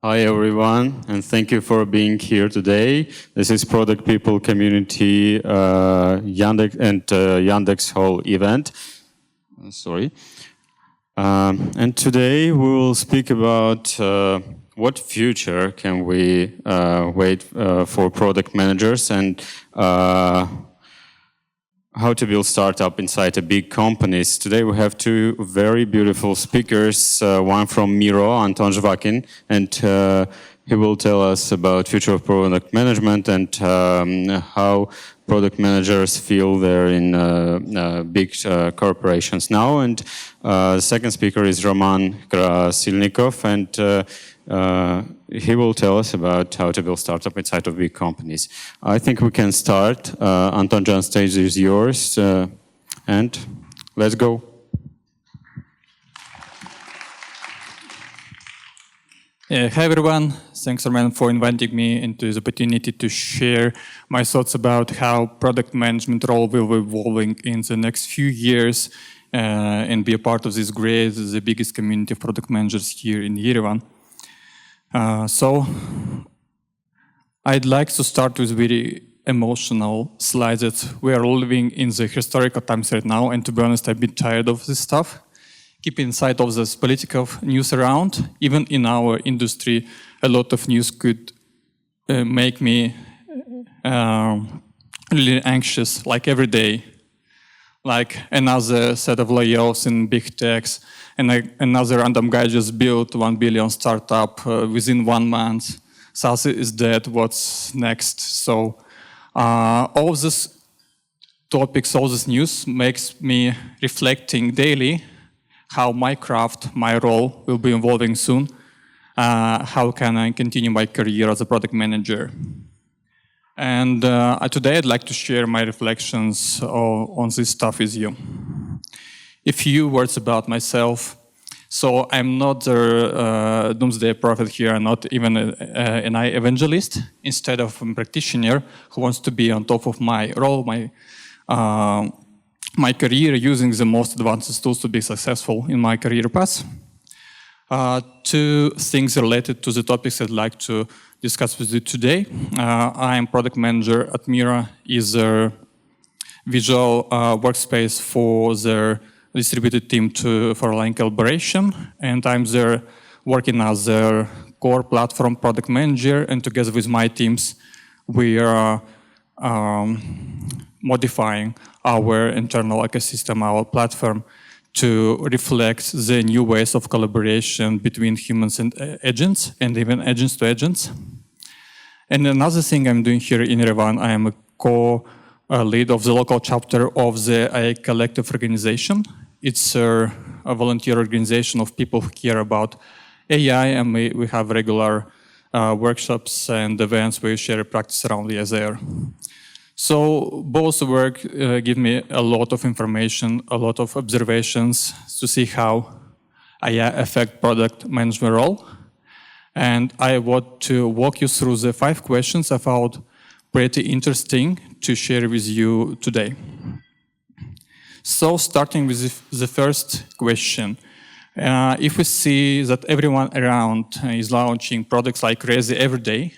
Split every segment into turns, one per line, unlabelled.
Hi everyone, and thank you for being here today. This is Product People Community Yandex Hall event. Sorry. And today we will speak about what future can we wait for product managers and how to build startup inside a big companies. Today we have two very beautiful speakers, one from Miro, Anton Zhvakin, and he will tell us about future of product management and how product managers feel they're in big corporations now. And the second speaker is Roman Krasilnikov, and he will tell us about how to build startup inside of big companies. I think we can start. Anton, John, stage is yours, and let's go.
Hi everyone, thanks Roman for inviting me into the opportunity to share my thoughts about how product management role will be evolving in the next few years and be a part of this great, the biggest community of product managers here in Yerevan. So I'd like to start with very emotional slide that we are living in the historical times right now, and to be honest, I've been tired of this stuff. Keeping sight of this political news around, even in our industry, a lot of news could make me really anxious, like every day. Like another set of layoffs in BigTechs, and another random guy just built 1 billion startup within 1 month. SaaS is dead, what's next? So all these topics, all this news makes me reflecting daily how my craft, my role will be evolving soon. How can I continue my career as a product manager? And today I'd like to share my reflections on this stuff with you. A few words about myself. So I'm not the doomsday prophet here, I'm not even an evangelist. Instead of a practitioner who wants to be on top of my role, my career using the most advanced tools to be successful in my career path. Two things related to the topics I'd like to discuss with you today. I am product manager at Miro, is a visual workspace for the distributed team for online collaboration, and I'm there working as a core platform product manager, and together with my teams, we are modifying our internal ecosystem, our platform, to reflect the new ways of collaboration between humans and agents, and even agents to agents. And another thing I'm doing here in Yerevan, I am a co-lead of the local chapter of the AI Collective organization. It's a volunteer organization of people who care about AI, and we have regular workshops and events where we share practice around the AI. So both work give me a lot of information, a lot of observations to see how AI affect product management role. And I want to walk you through the 5 questions I found pretty interesting to share with you today. So starting with the first question, if we see that everyone around is launching products like crazy every day,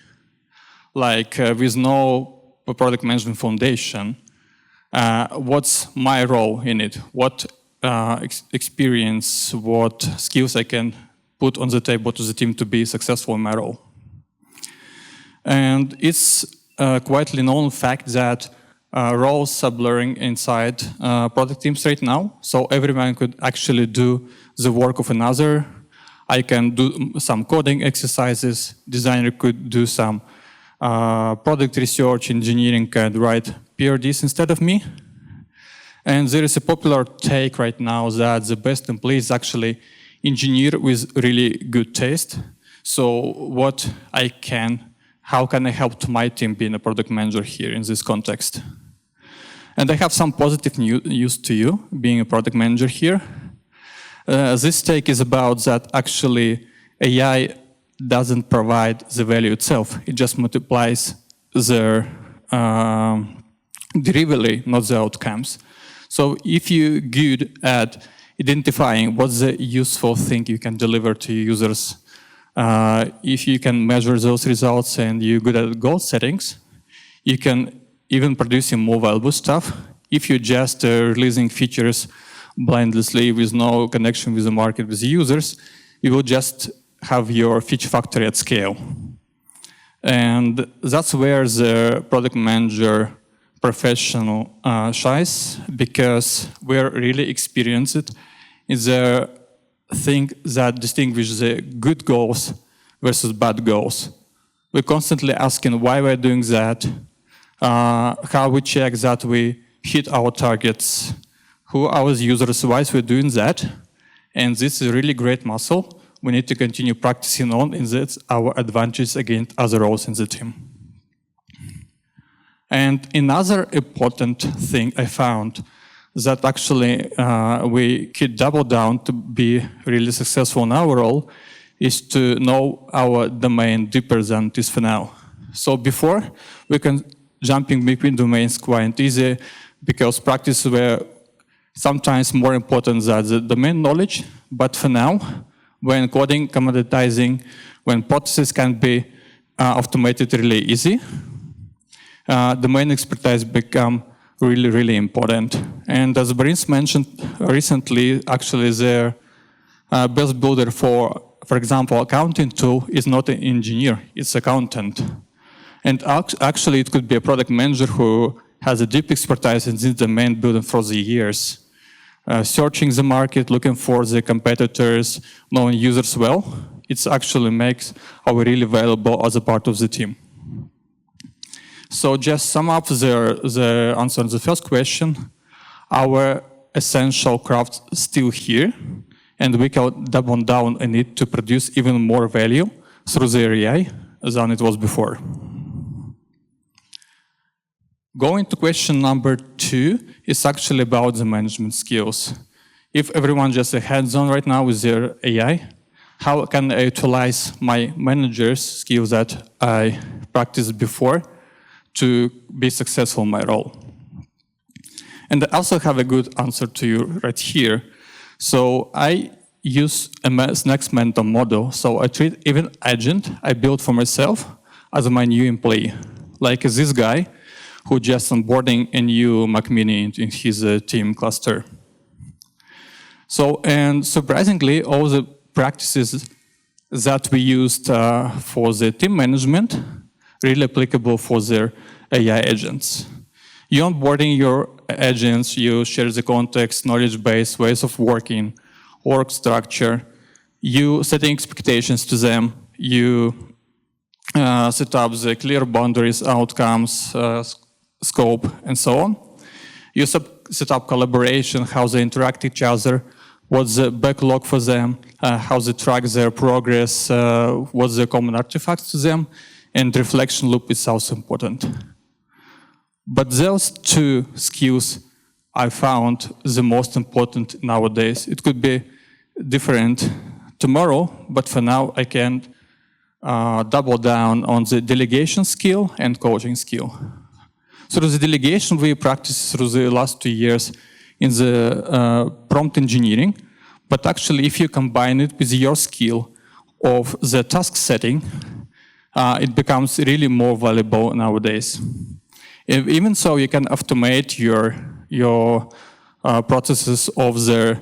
like with no product management foundation, what's my role in it? What experience, what skills I can put on the table to the team to be successful in my role? And it's quite known fact that roles are blurring inside product teams right now. So everyone could actually do the work of another. I can do some coding exercises. Designer could do some product research, engineering can write PRDs instead of me. And there is a popular take right now that the best employee is actually engineer with really good taste. So how can I help to my team being a product manager here in this context? And I have some positive news to you, being a product manager here. This take is about that actually AI doesn't provide the value itself. It just multiplies the delivery, not the outcomes. So if you're good at identifying what's the useful thing you can deliver to users If you can measure those results and you're good at goal settings, you can even produce more valuable stuff. If you're just releasing features blindlessly with no connection with the market, with the users, you will just have your feature factory at scale. And that's where the product manager professional shines, because we're really experienced in the thing that distinguishes the good goals versus bad goals. We're constantly asking why we're doing that, how we check that we hit our targets, who are our users, why we're doing that. And this is a really great muscle we need to continue practicing on, and that's our advantage against other roles in the team. And another important thing I found that actually we could double down to be really successful in our role is to know our domain deeper than it is for now. So before, we can jumping between domains quite easy because practices were sometimes more important than the domain knowledge. But for now, when coding, commoditizing, when processes can be automated really easy, domain expertise become really, really important. And as Boris mentioned recently, actually the best builder for example, accounting tool is not an engineer, it's accountant. And actually it could be a product manager who has a deep expertise in this domain building for the years. Searching the market, looking for the competitors, knowing users well, it actually makes our really valuable as a part of the team. So just sum up the answer to the first question, our essential craft is still here, and we can double down on it to produce even more value through the AI than it was before. Going to question number 2 is actually about the management skills. If everyone just hands-on right now with their AI, how can I utilize my manager's skills that I practiced before to be successful in my role? And I also have a good answer to you right here. So I use a next mentor model. So I treat even agent I built for myself as my new employee, like this guy who just onboarding a new Mac Mini in his team cluster. So, and surprisingly, all the practices that we used for the team management really applicable for their AI agents. You onboarding your agents, you share the context, knowledge base, ways of working, org structure, you setting expectations to them, you set up the clear boundaries, outcomes, scope, and so on. You set up collaboration, how they interact with each other, what's the backlog for them, how they track their progress, what's the common artifacts to them, and reflection loop is also important. But those 2 skills I found the most important nowadays. It could be different tomorrow, but for now I can double down on the delegation skill and coaching skill. So the delegation we practiced through the last 2 years in the prompt engineering, but actually if you combine it with your skill of the task setting, it becomes really more valuable nowadays. Even so, you can automate your processes of the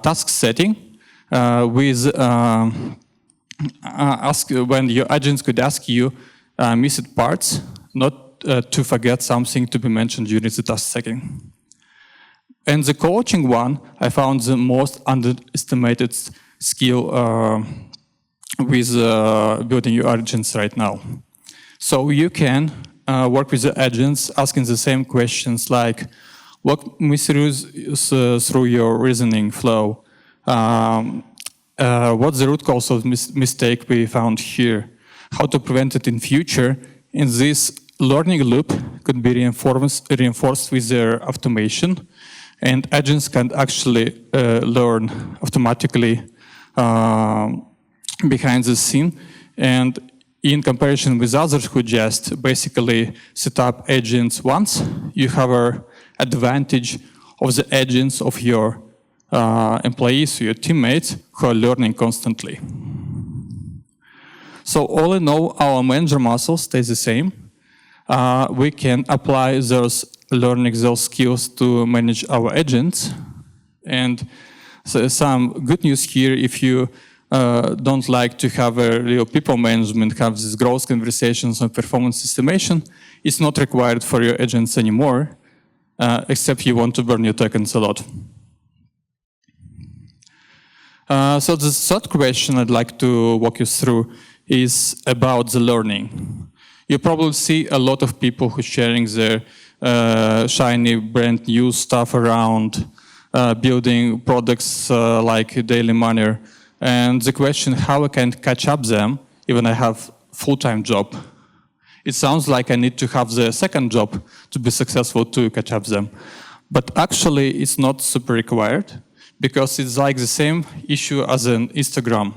task setting with when your agents could ask you missed parts, not to forget something to be mentioned during the task setting. And the coaching one, I found the most underestimated skill with building your agents right now. So you can work with the agents asking the same questions like, walk me through your reasoning flow. What's the root cause of mistake we found here? How to prevent it in future? And this learning loop could be reinforced with their automation, and agents can actually learn automatically behind the scene. And in comparison with others who just basically set up agents once, you have an advantage of the agents of your employees, your teammates, who are learning constantly. So all in all, our manager muscle stays the same. We can apply those learning those skills to manage our agents. And so some good news here, if you don't like to have a real people management, have these growth conversations on performance estimation, it's not required for your agents anymore, except you want to burn your tokens a lot. So the third question I'd like to walk you through is about the learning. You probably see a lot of people who are sharing their shiny brand new stuff around building products like Daily Money. And the question, how I can catch up them even I have full-time job? It sounds like I need to have the second job to be successful to catch up them. But actually, it's not super required because it's like the same issue as an Instagram.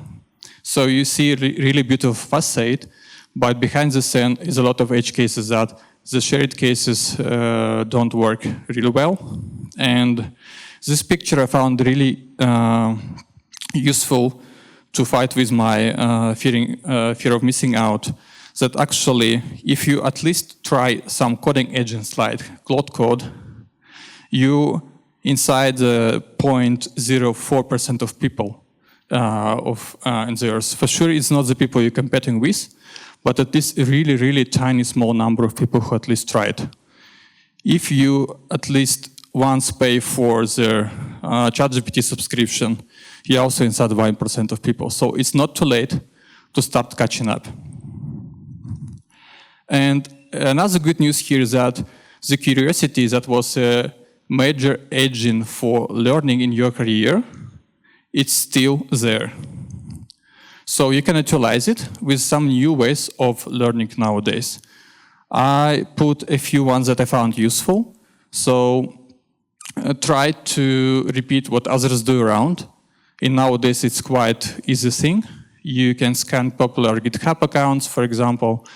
So you see really beautiful facade, but behind the scene is a lot of edge cases that the shared cases don't work really well. And this picture I found really useful to fight with my fear of missing out. That actually, if you at least try some coding agents like Claude Code, you inside the 0.04% of people in the Earth. For sure, it's not the people you're competing with, but at least a really, really tiny, small number of people who at least try it. If you at least once pay for the ChatGPT subscription, you're also inside 1% of people. So it's not too late to start catching up. And another good news here is that the curiosity that was a major engine for learning in your career, it's still there. So you can utilize it with some new ways of learning nowadays. I put a few ones that I found useful. So try to repeat what others do around. And nowadays it's quite easy thing. You can scan popular GitHub accounts, for example,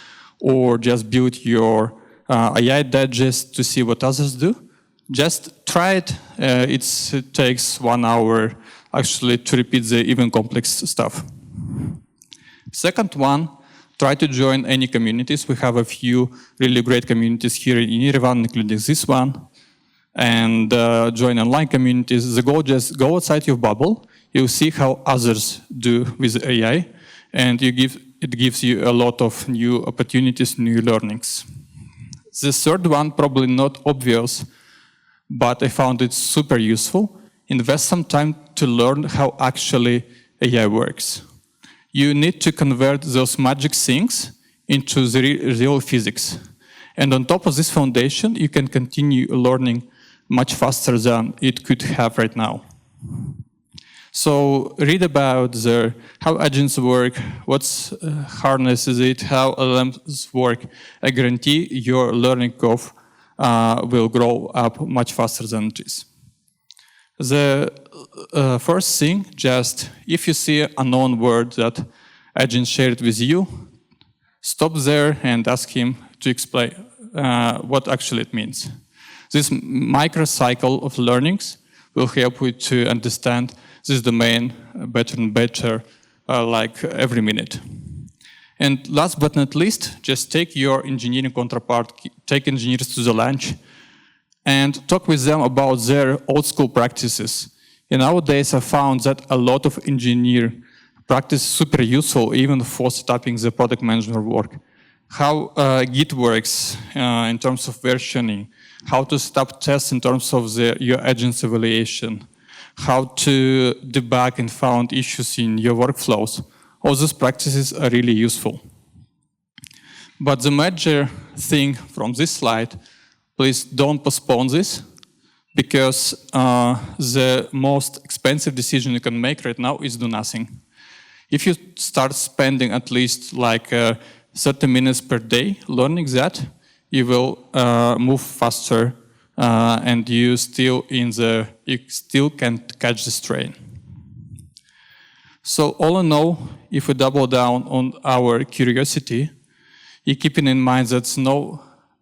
or just build your AI digest to see what others do. Just try it. It takes 1 hour actually to repeat the even complex stuff. Second one, try to join any communities. We have a few really great communities here in Yerevan, including this one. And join online communities. The goal, just go outside your bubble. You'll see how others do with AI. And it gives you a lot of new opportunities, new learnings. The third one, probably not obvious, but I found it super useful. Invest some time to learn how actually AI works. You need to convert those magic things into the real physics. And on top of this foundation, you can continue learning much faster than it could have right now. So read about how agents work, what harnesses it, how LLMs work. I guarantee your learning curve will grow up much faster than it is. The first thing, just if you see a known word that agent shared with you, stop there and ask him to explain what actually it means. This microcycle of learnings will help you to understand this domain better and better, like every minute. And last but not least, just take your engineering counterpart, take engineers to the lunch, and talk with them about their old school practices. And nowadays, I found that a lot of engineer practice is super useful, even for setting the product management work. How Git works in terms of versioning, how to set up tests in terms of your agent's evaluation, how to debug and found issues in your workflows. All those practices are really useful. But the major thing from this slide, please don't postpone this, because the most expensive decision you can make right now is do nothing. If you start spending at least like 30 minutes per day learning that, you will move faster and you still can't catch this train. So all in all, if we double down on our curiosity, you keeping in mind that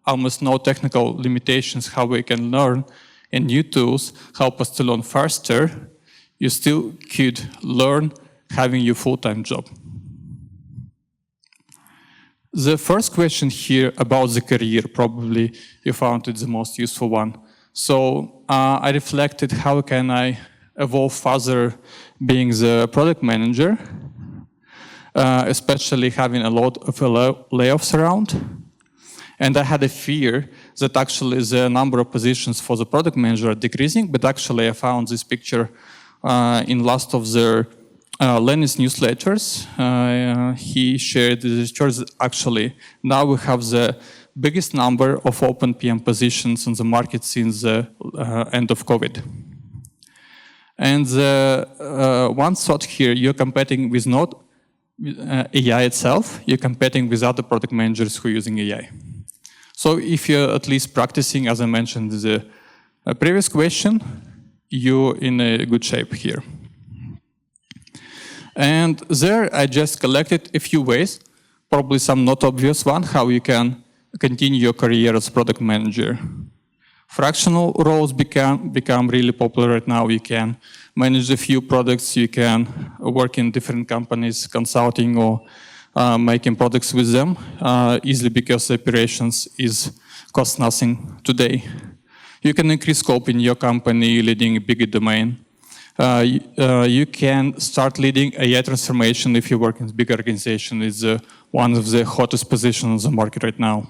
almost no technical limitations how we can learn, and new tools help us to learn faster, you still could learn having your full-time job. The first question here about the career, probably you found it the most useful one. So I reflected how can I evolve further being the product manager, especially having a lot of layoffs around. And I had a fear that actually the number of positions for the product manager are decreasing, but actually I found this picture in last of the Lenin's newsletters. He shared the choice. Actually, now we have the biggest number of open PM positions on the market since the end of COVID. And the one thought here, you're competing with not AI itself, you're competing with other product managers who are using AI. So if you're at least practicing, as I mentioned in the previous question, you're in a good shape here. And there I just collected a few ways, probably some not obvious one, how you can continue your career as product manager. Fractional roles become really popular right now. You can manage a few products, you can work in different companies, consulting or making products with them easily because the operations cost nothing today. You can increase scope in your company, leading a bigger domain. You can start leading AI transformation if you work in a big organization. It's one of the hottest positions on the market right now.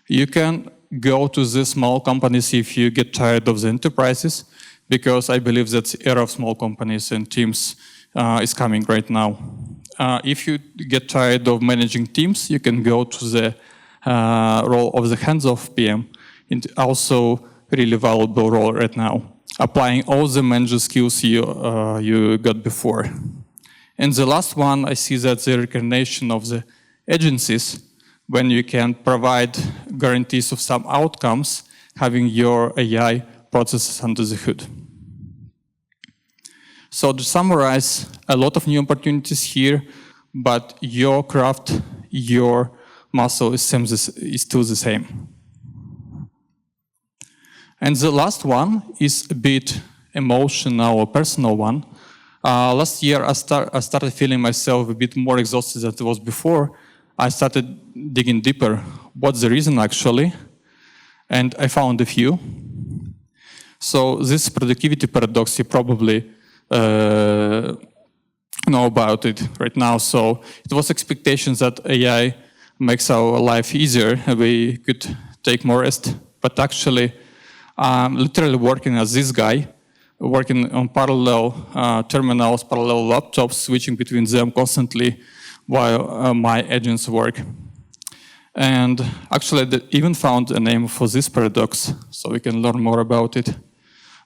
You can go to the small companies if you get tired of the enterprises, because I believe that the era of small companies and teams is coming right now. If you get tired of managing teams, you can go to the role of the hands-off PM. It's also really valuable role right now, applying all the manager skills you got before. And the last one, I see that the recognition of the agencies, when you can provide guarantees of some outcomes, having your AI processes under the hood. So to summarize, a lot of new opportunities here, but your craft, your muscle is still the same. And the last one is a bit emotional or personal one. Last year, I started feeling myself a bit more exhausted than it was before. I started digging deeper. What's the reason, actually? And I found a few. So this productivity paradox, you probably know about it right now. So it was expectations that AI makes our life easier, and we could take more rest. But actually, I'm literally working as this guy, working on parallel terminals, parallel laptops, switching between them constantly while my agents work. And actually, I even found a name for this paradox, so we can learn more about it.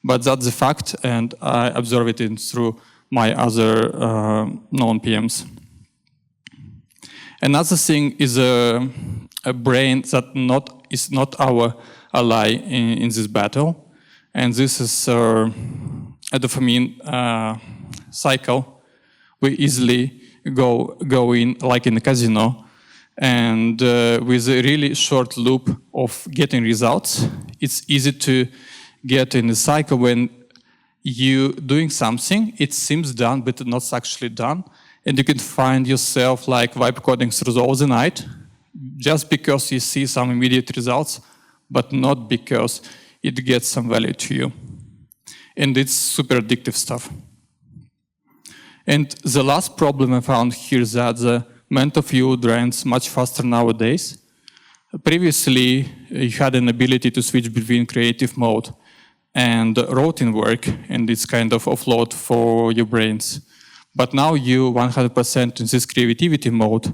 But that's the fact, and I observe it through my other known PMs. Another thing is a brain that is not our ally in this battle, and this is a dopamine cycle. We easily go in, like in a casino, and with a really short loop of getting results, it's easy to get in a cycle when you doing something, it seems done, but not actually done, and you can find yourself like vibe coding through all the night, just because you see some immediate results, but not because it gets some value to you. And it's super addictive stuff. And the last problem I found here is that the mental fuel drains much faster nowadays. Previously, you had an ability to switch between creative mode and routine work, and it's kind of offload for your brains. But now you 100% in this creativity mode.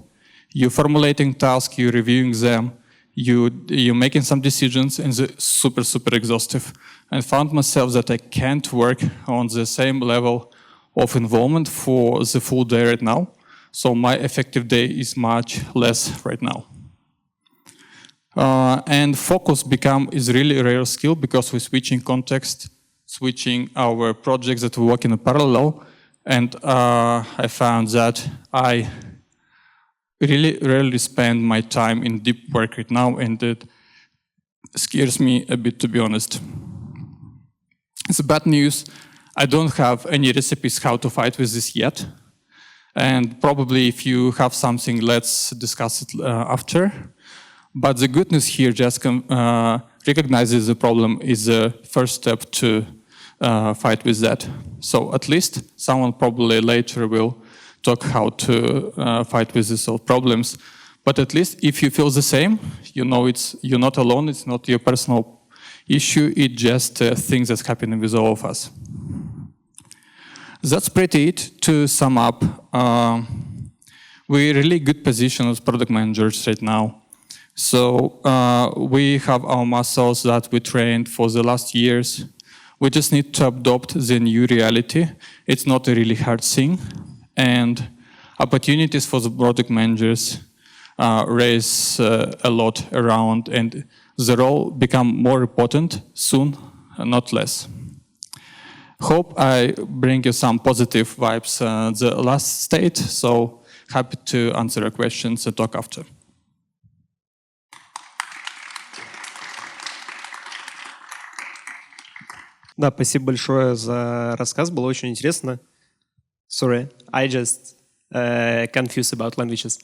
You're formulating tasks, you're reviewing them, you're making some decisions, and it's super, super exhaustive. I found myself that I can't work on the same level of involvement for the full day right now. So my effective day is much less right now. And focus is really a rare skill because we're switching context, switching our projects that we work in parallel. And I found that I really rarely spend my time in deep work right now, and it scares me a bit, to be honest. It's bad news. I don't have any recipes how to fight with this yet. And probably if you have something, let's discuss it after. But the good news here just recognizes the problem is the first step to fight with that. So at least someone probably later will talk how to fight with these problems. But at least if you feel the same, you know you're not alone, it's not your personal issue, it's just things that's happening with all of us. That's pretty it. To sum up, we're in really good position as product managers right now. So we have our muscles that we trained for the last years. We just need to adopt the new reality. It's not a really hard thing. And opportunities for the product managers raise a lot around, and the role become more important soon, not less. Hope I bring you some positive vibes the last state, so happy to answer your questions and talk after.
Да, спасибо большое за рассказ, было очень интересно. Sorry, I just confused about languages.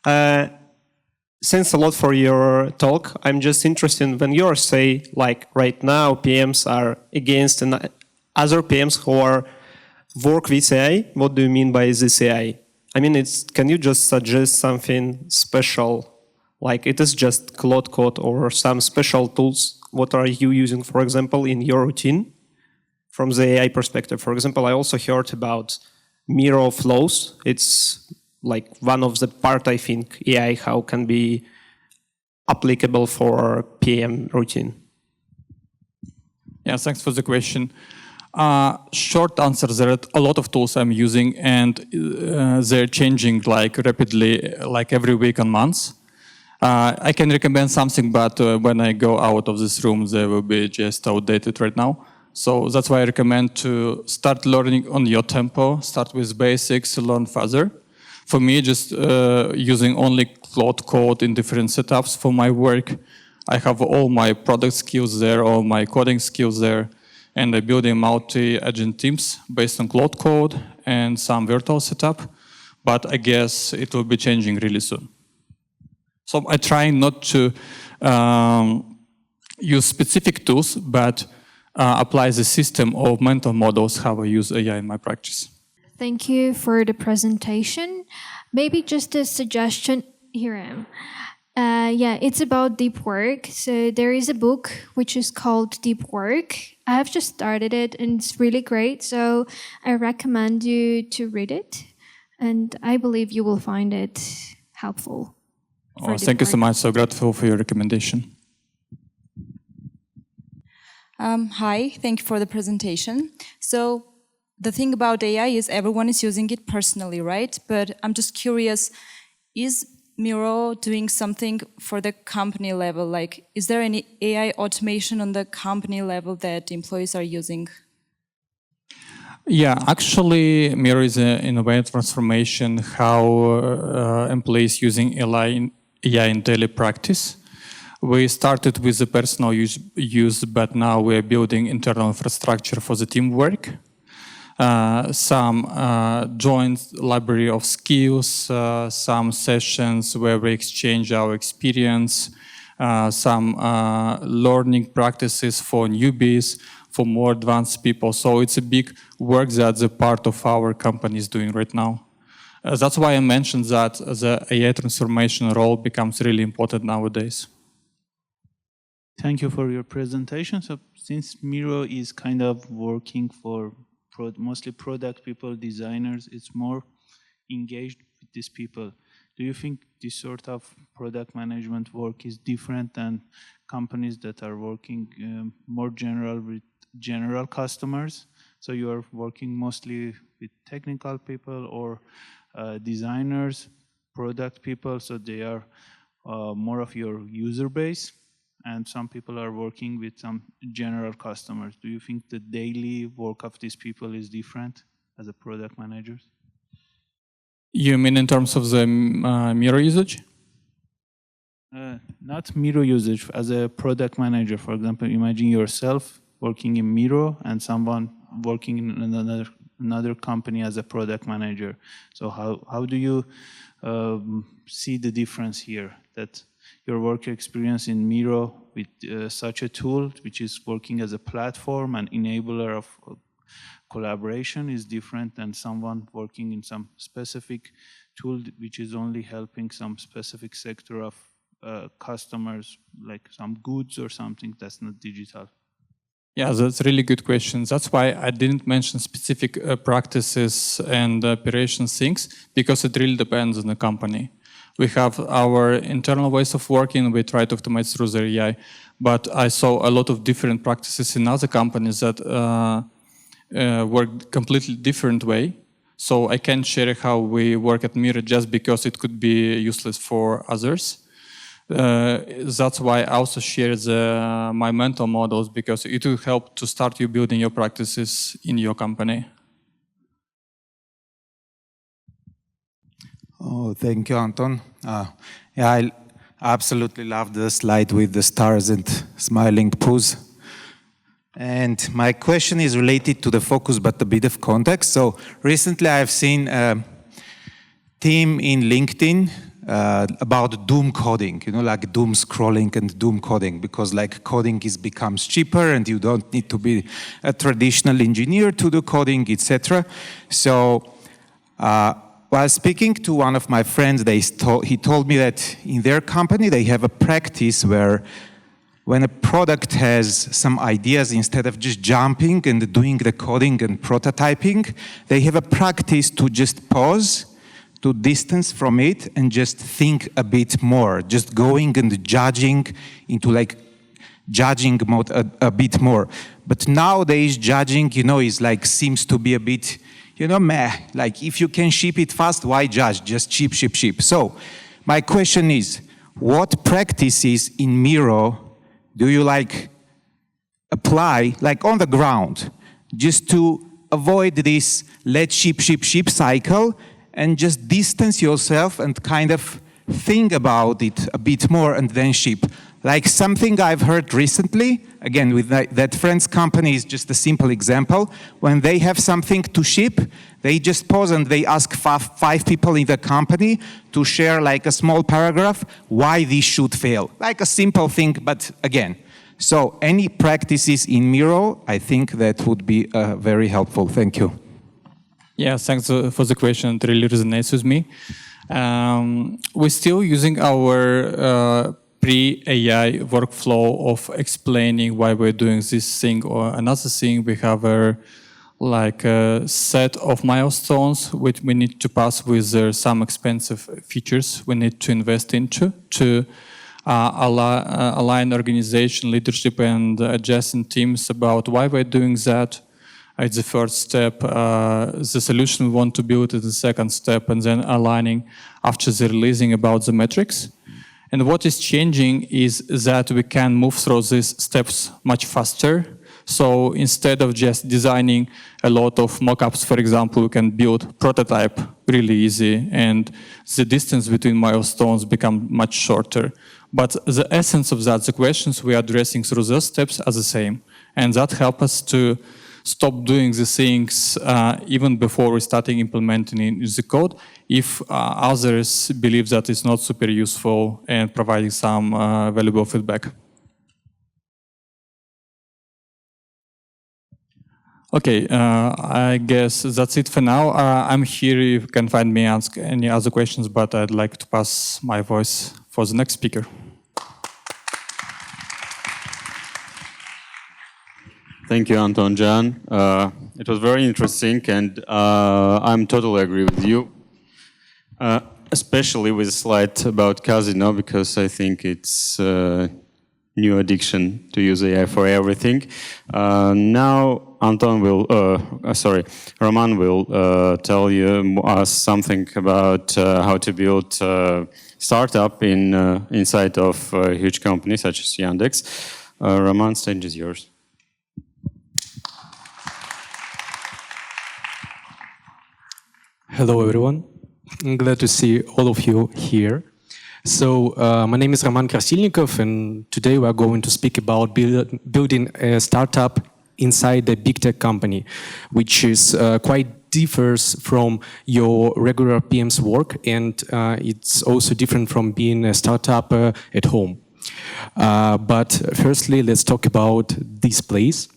Thanks a lot for your talk. I'm just interested when you say, like right now, PMs are against other PMs who are work with AI. What do you mean by this AI? I mean, can you just suggest something special? Like it is just Claude Code or some special tools. What are you using, for example, in your routine from the AI perspective? For example, I also heard about Miro flows. It's like one of the part, I think, AI, how can be applicable for PM routine.
Yeah, thanks for the question. Short answer, there are a lot of tools I'm using, and they're changing like rapidly, like every week and months. I can recommend something, but when I go out of this room, they will be just outdated right now. So that's why I recommend to start learning on your tempo, start with basics, learn further. For me, just using only Claude Code in different setups for my work. I have all my product skills there, all my coding skills there, and I'm building multi-agent teams based on Claude Code and some virtual setup. But I guess it will be changing really soon. So I try not to use specific tools, but apply the system of mental models how I use AI in my practice.
Thank you for the presentation. Maybe just a suggestion. Here I am. Yeah, it's about deep work. So there is a book which is called Deep Work. I have just started it and it's really great. So I recommend you to read it. And I believe you will find it helpful.
Oh, thank you so much. So grateful for your recommendation.
Hi, thank you for the presentation. So the thing about AI is everyone is using it personally, right? But I'm just curious, is Miro doing something for the company level? Like, is there any AI automation on the company level that employees are using?
Yeah, actually, Miro is in a way transformation how employees using AI in daily practice. We started with the personal use, but now we're building internal infrastructure for the teamwork. Some joint library of skills, some sessions where we exchange our experience, some learning practices for newbies, for more advanced people. So it's a big work that the part of our company is doing right now. That's why I mentioned that the AI transformation role becomes really important nowadays.
Thank you for your presentation. So since Miro is kind of working for mostly product people, designers, it's more engaged with these people. Do you think this sort of product management work is different than companies that are working more general with general customers? So you are working mostly with technical people or designers, product people, so they are more of your user base, and some people are working with some general customers. Do you think the daily work of these people is different as a product managers?
You mean in terms of the Miro usage?
Not Miro usage, as a product manager, for example, imagine yourself working in Miro and someone working in another another company as a product manager. So how do you see the difference here, that your work experience in Miro with such a tool, which is working as a platform and enabler of collaboration, is different than someone working in some specific tool which is only helping some specific sector of customers, like some goods or something that's not digital?
Yeah, that's a really good question. That's why I didn't mention specific practices and operations things, because it really depends on the company. We have our internal ways of working. We try to optimize through the AI, but I saw a lot of different practices in other companies that work completely different way. So I can't share how we work at Miro just because it could be useless for others. That's why I also share my mental models, because it will help to start you building your practices in your company.
Oh, thank you, Anton. Yeah, I absolutely love the slide with the stars and smiling poos. And my question is related to the focus, but a bit of context. So recently I've seen a theme in LinkedIn about doom coding, like doom scrolling and doom coding, because like coding becomes cheaper and you don't need to be a traditional engineer to do coding, etc. So while speaking to one of my friends, he told me that in their company they have a practice where when a product has some ideas, instead of just jumping and doing the coding and prototyping, they have a practice to just pause, to distance from it and just think a bit more, just going and judging into like judging mode a bit more. But nowadays judging, is like seems to be a bit, meh, like if you can ship it fast, why judge? Just ship. So my question is, what practices in Miro do you like apply like on the ground just to avoid this let's ship cycle, and just distance yourself and kind of think about it a bit more and then ship? Like something I've heard recently, again with that friend's company is just a simple example. When they have something to ship, they just pause and they ask five people in the company to share like a small paragraph why this should fail. Like a simple thing, but again. So any practices in Miro, I think that would be very helpful. Thank you.
Yeah, thanks for the question. It really resonates with me. We're still using our pre-AI workflow of explaining why we're doing this thing or another thing. We have a set of milestones which we need to pass with some expensive features we need to invest into to align organization, leadership, and adjacent teams about why we're doing that. It's the first step. The solution we want to build is the second step, and then aligning after the releasing about the metrics. And what is changing is that we can move through these steps much faster. So instead of just designing a lot of mockups, for example, we can build prototype really easy, and the distance between milestones become much shorter. But the essence of that, the questions we are addressing through those steps are the same. And that helps us to stop doing the things even before we starting implementing in the code if others believe that it's not super useful and providing some valuable feedback. Okay, I guess that's it for now. I'm here if you can find me, ask any other questions, but I'd like to pass my voice for the next speaker.
Thank you, Anton Jan. It was very interesting, and I'm totally agree with you, especially with the slide about casino, because I think it's a new addiction to use AI for everything. Now, Roman will tell us something about how to build startup inside of a huge company such as Yandex. Roman, stage is yours.
Hello, everyone. I'm glad to see all of you here. So, my name is Roman Krasilnikov, and today we are going to speak about building a startup inside the BigTech company, which is quite differs from your regular PM's work, and it's also different from being a startup at home. But firstly, let's talk about this place.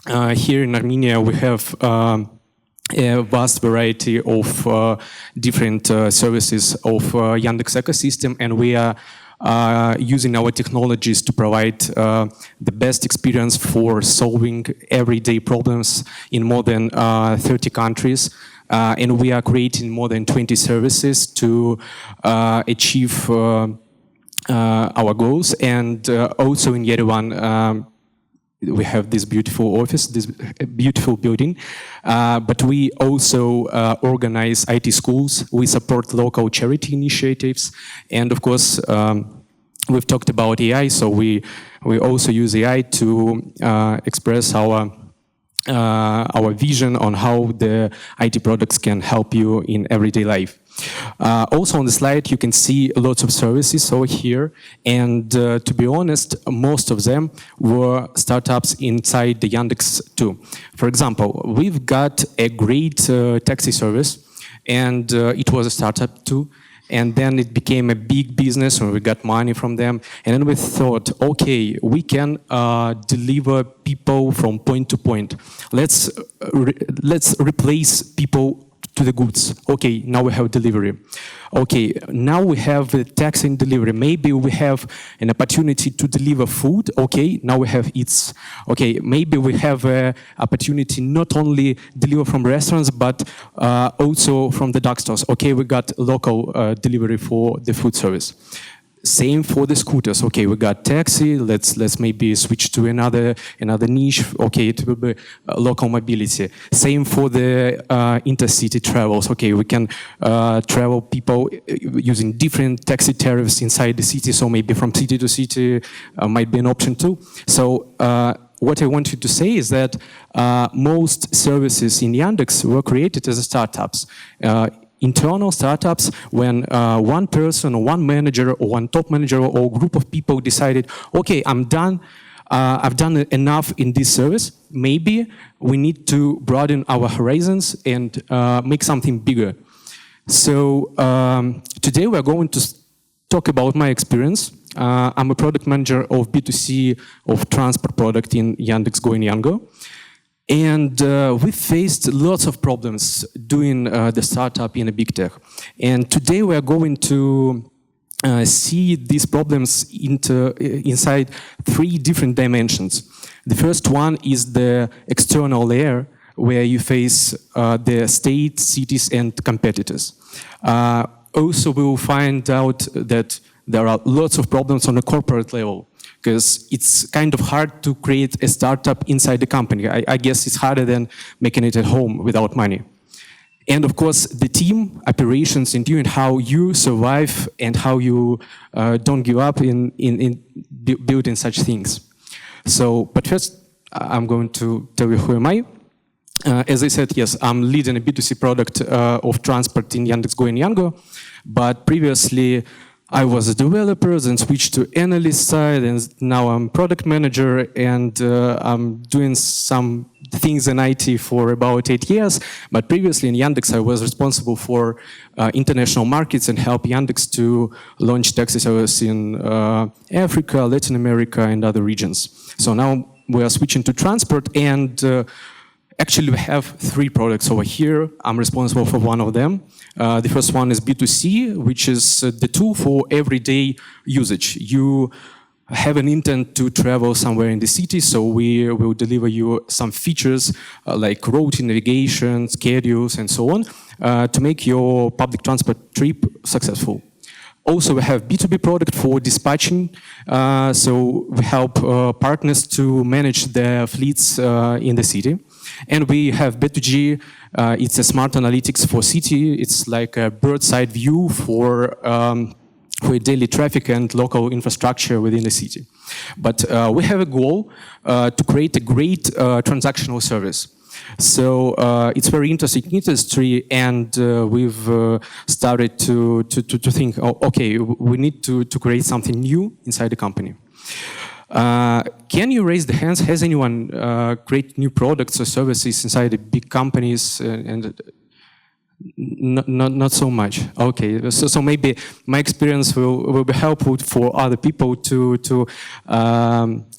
Here in Armenia, we have a vast variety of different services of Yandex ecosystem, and we are using our technologies to provide the best experience for solving everyday problems in more than 30 countries. And we are creating more than 20 services to achieve our goals. And also in Yerevan, we have this beautiful office, this beautiful building, but we also organize IT schools. We support local charity initiatives, and of course, we've talked about AI, so we also use AI to express our vision on how the IT products can help you in everyday life. Also on the slide, you can see lots of services over here, and to be honest, most of them were startups inside the Yandex too. For example, we've got a great taxi service, and it was a startup too. And then it became a big business, and we got money from them. And then we thought, okay, we can deliver people from point to point. Let's replace people to the goods. Okay, now we have delivery. Okay, now we have the taxi and delivery. Maybe we have an opportunity to deliver food. Okay, now we have Eats. Okay, maybe we have an opportunity not only deliver from restaurants, but also from the dark stores. Okay, we got local delivery for the food service. Same for the scooters. Okay, we got taxi. Let's maybe switch to another niche. Okay, it will be local mobility. Same for the intercity travels. Okay, we can travel people using different taxi tariffs inside the city. So maybe from city to city might be an option too. So what I wanted to say is that most services in Yandex were created as startups. Internal startups when one person or one manager or one top manager or group of people decided, okay, I'm done, I've done enough in this service, maybe we need to broaden our horizons and make something bigger. So today we're going to talk about my experience. I'm a product manager of B2C of transport product in Yandex Go and Yango. And we faced lots of problems doing the startup in a BigTech. And today we are going to see these problems inside three different dimensions. The first one is the external layer, where you face the state, cities, and competitors. Also, we will find out that there are lots of problems on a corporate level, because it's kind of hard to create a startup inside the company. I guess it's harder than making it at home without money. And of course, the team, operations, and you, and how you survive and how you don't give up in building such things. So, but first, I'm going to tell you who am I. As I said, yes, I'm leading a B2C product of transport in Yandex Go and Yango, but previously, I was a developer, then switched to analyst side, and now I'm product manager, and I'm doing some things in IT for about 8 years. But previously in Yandex, I was responsible for international markets and help Yandex to launch taxi service in Africa, Latin America, and other regions. So now we are switching to transport, and actually, we have three products over here. I'm responsible for one of them. The first one is B2C, which is the tool for everyday usage. You have an intent to travel somewhere in the city, so we will deliver you some features like route navigation, schedules, and so on, to make your public transport trip successful. Also, we have B2B product for dispatching. So we help partners to manage their fleets in the city. And we have B2G, it's a smart analytics for city. It's like a bird's eye view for daily traffic and local infrastructure within the city. But we have a goal to create a great transactional service. So it's very interesting industry, and we've started to think, oh, okay, we need to create something new inside the company. Can you raise the hands? Has anyone created new products or services inside the big companies? And not so much. Okay, so maybe my experience will be helpful for other people to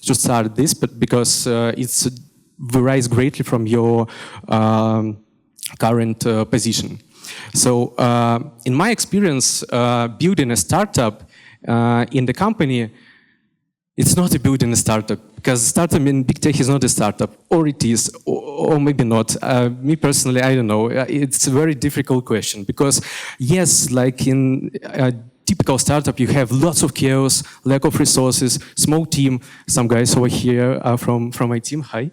start this, but because it varies greatly from your current position. So in my experience, building a startup in the company, it's not a building a startup, because startup in BigTech is not a startup, or it is, or maybe not. Me personally, I don't know. It's a very difficult question, because yes, like in a typical startup, you have lots of chaos, lack of resources, small team. Some guys over here are from my team. Hi.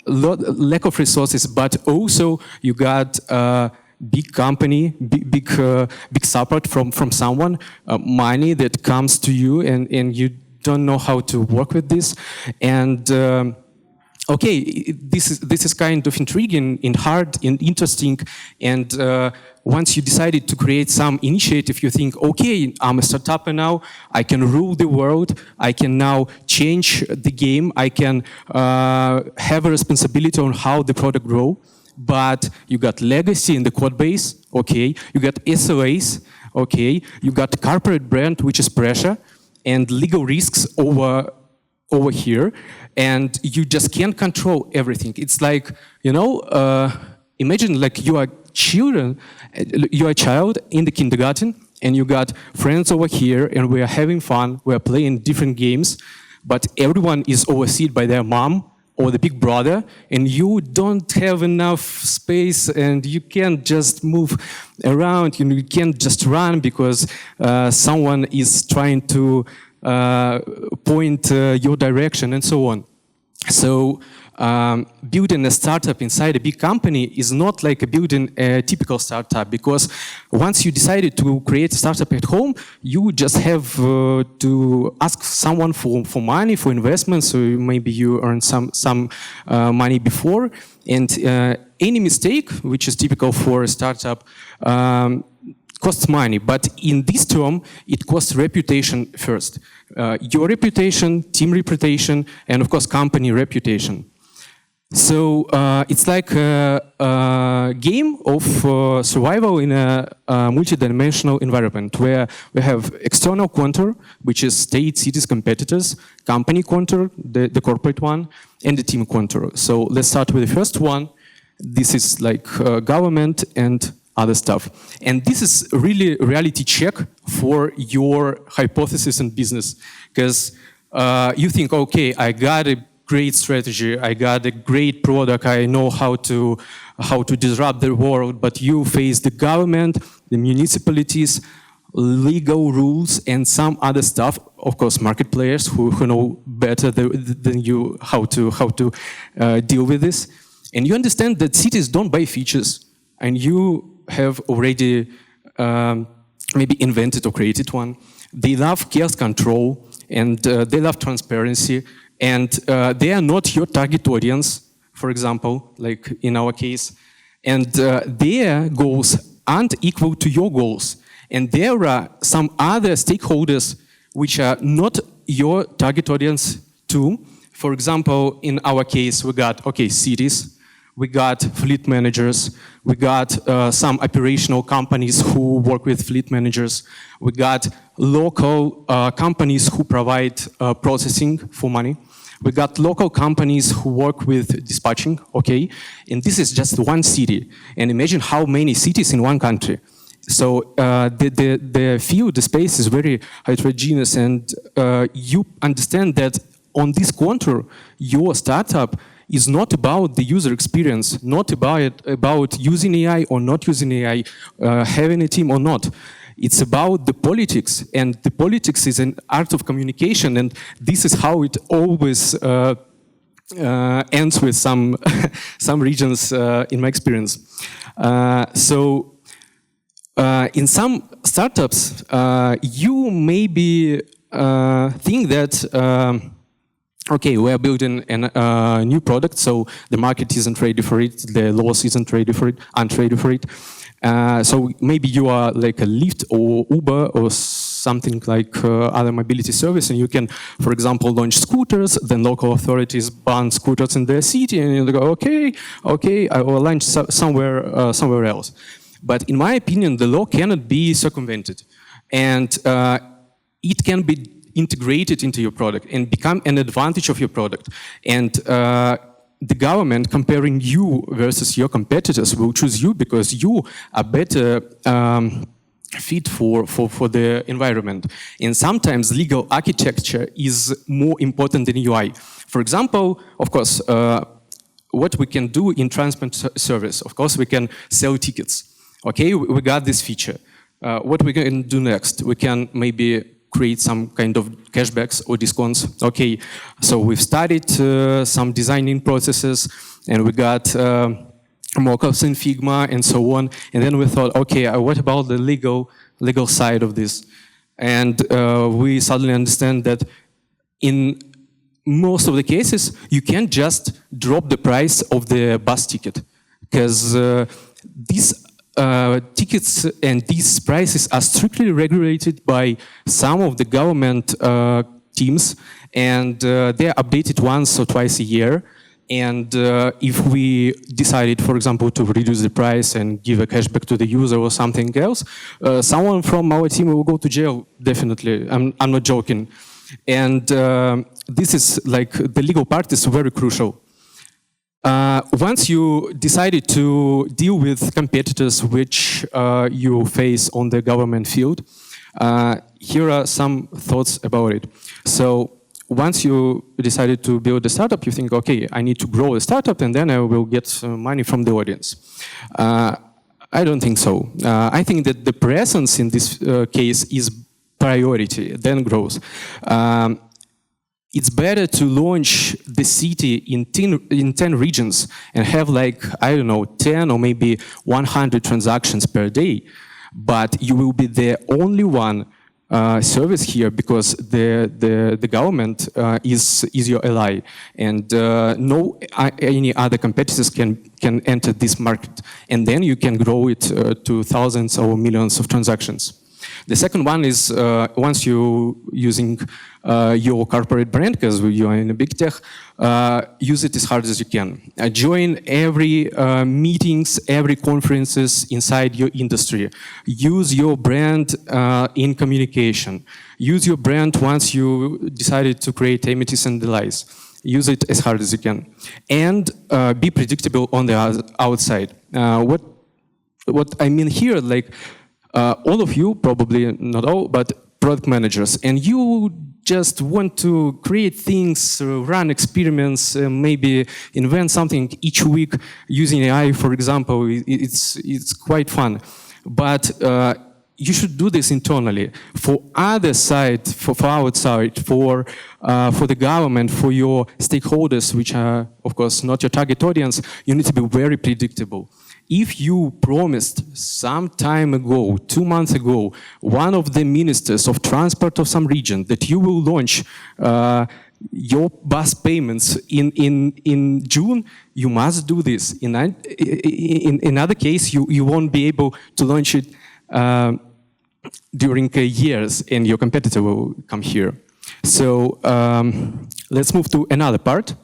Lack of resources, but also you got big company, big support from someone, money that comes to you, and you don't know how to work with this. And okay, this is kind of intriguing and hard and interesting. And once you decided to create some initiative, you think, okay, I'm a startup now. I can rule the world. I can now change the game. I can have a responsibility on how the product grow. But you got legacy in the code base. Okay, you got SLAs. Okay, you got corporate brand, which is pressure, and legal risks over here, and you just can't control everything. It's like, you know, imagine like you are a child in the kindergarten, and you got friends over here, and we are having fun, we are playing different games, but everyone is overseen by their mom or the big brother, and you don't have enough space, and you can't just move around, you can't just run because someone is trying to point your direction and so on. So building a startup inside a big company is not like building a typical startup, because once you decided to create a startup at home, you just have to ask someone for money, for investment, so maybe you earn some money before, and any mistake, which is typical for a startup, costs money. But in this term, it costs reputation first. Your reputation, team reputation, and of course company reputation. So it's like a game of survival in a multi-dimensional environment, where we have external contour, which is state, cities, competitors, company contour, the corporate one, and the team contour. So let's start with the first one. This is like government and other stuff. And this is really a reality check for your hypothesis in business. Because you think, okay, I got a great strategy, I got a great product, I know how to disrupt the world, but you face the government, the municipalities, legal rules, and some other stuff. Of course, market players who know better than you how to deal with this. And you understand that cities don't buy features, and you have already maybe invented or created one. They love chaos control, and they love transparency, and they are not your target audience, for example, like in our case. And their goals aren't equal to your goals. And there are some other stakeholders which are not your target audience too. For example, in our case, we got, okay, cities, we got fleet managers, we got some operational companies who work with fleet managers, we got local companies who provide processing for money, we got local companies who work with dispatching, okay? And this is just one city. And imagine how many cities in one country. So the field, the space is very heterogeneous, and you understand that on this contour, your startup is not about the user experience, not about using AI or not using AI, having a team or not. It's about the politics, and the politics is an art of communication, and this is how it always ends with some some regions in my experience. In some startups, you maybe think that okay, we are building a new product, so the market isn't ready for it, the laws aren't ready for it. So maybe you are like a Lyft or Uber or something like other mobility service, and you can, for example, launch scooters, then local authorities ban scooters in their city, and you go, okay, I will launch somewhere else. But in my opinion, the law cannot be circumvented, and it can be integrated into your product and become an advantage of your product. And the government, comparing you versus your competitors, will choose you because you are better fit for the environment. And sometimes legal architecture is more important than UI. For example, of course, what we can do in transport service, of course, we can sell tickets. Okay, we got this feature. What we can do next? We can maybe create some kind of cashbacks or discounts. Okay, so we've studied some designing processes, and we got mockups in Figma and so on. And then we thought, okay, what about the legal side of this? And we suddenly understand that in most of the cases, you can't just drop the price of the bus ticket, because these tickets and these prices are strictly regulated by some of the government teams, and they're updated once or twice a year. And if we decided, for example, to reduce the price and give a cashback to the user or something else, someone from our team will go to jail, definitely. I'm not joking. And this is like, the legal part is very crucial. Once you decided to deal with competitors which you face on the government field, here are some thoughts about it. So once you decided to build a startup, you think, okay, I need to grow a startup and then I will get money from the audience. I don't think so. I think that the presence in this case is priority, then growth. It's better to launch the city in 10 regions and have like, I don't know, 10 or maybe 100 transactions per day. But you will be the only one service here because the government is your ally, and no any other competitors can enter this market. And then you can grow it to thousands or millions of transactions. The second one is once you're using your corporate brand, because you are in a big tech, use it as hard as you can. Join every meetings, every conferences inside your industry. Use your brand in communication. Use your brand once you decided to create amenities and delights. Use it as hard as you can. And be predictable on the outside. What I mean here, like, all of you, probably not all, but product managers, and you just want to create things, run experiments, maybe invent something each week using AI, for example. It's quite fun. But you should do this internally. For other side, for outside, for the government, for your stakeholders, which are, of course, not your target audience, you need to be very predictable. If you promised some time ago, 2 months ago, one of the ministers of transport of some region that you will launch your bus payments in June, you must do this. In other case, you won't be able to launch it during years, and your competitor will come here. So let's move to another part,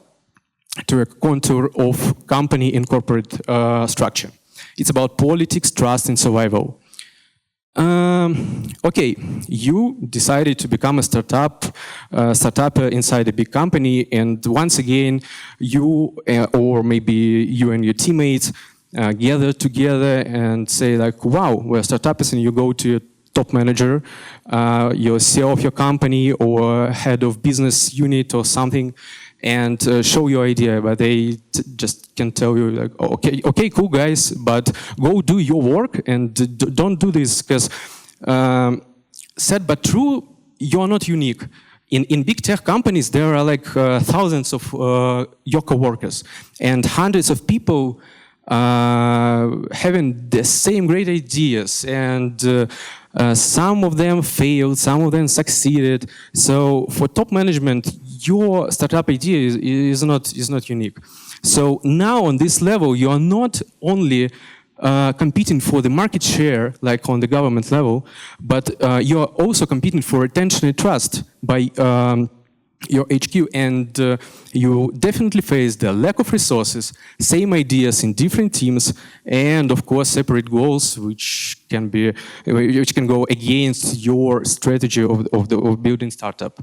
to a contour of company and corporate structure. It's about politics, trust, and survival. Okay, you decided to become a startup inside a big company, and once again, you or maybe you and your teammates gather together and say like, wow, we're startups, and you go to your top manager, your CEO of your company or head of business unit or something, and show your idea, but they just can tell you like, okay, cool guys, but go do your work and don't do this, because sad but true, you're not unique. In big tech companies, there are like thousands of your coworkers and hundreds of people having the same great ideas, and some of them failed, some of them succeeded. So for top management, your startup idea is not unique. So now on this level, you are not only competing for the market share, like on the government level, but you are also competing for attention and trust by your HQ, and you definitely face the lack of resources, same ideas in different teams, and of course separate goals, which can go against your strategy of building startup.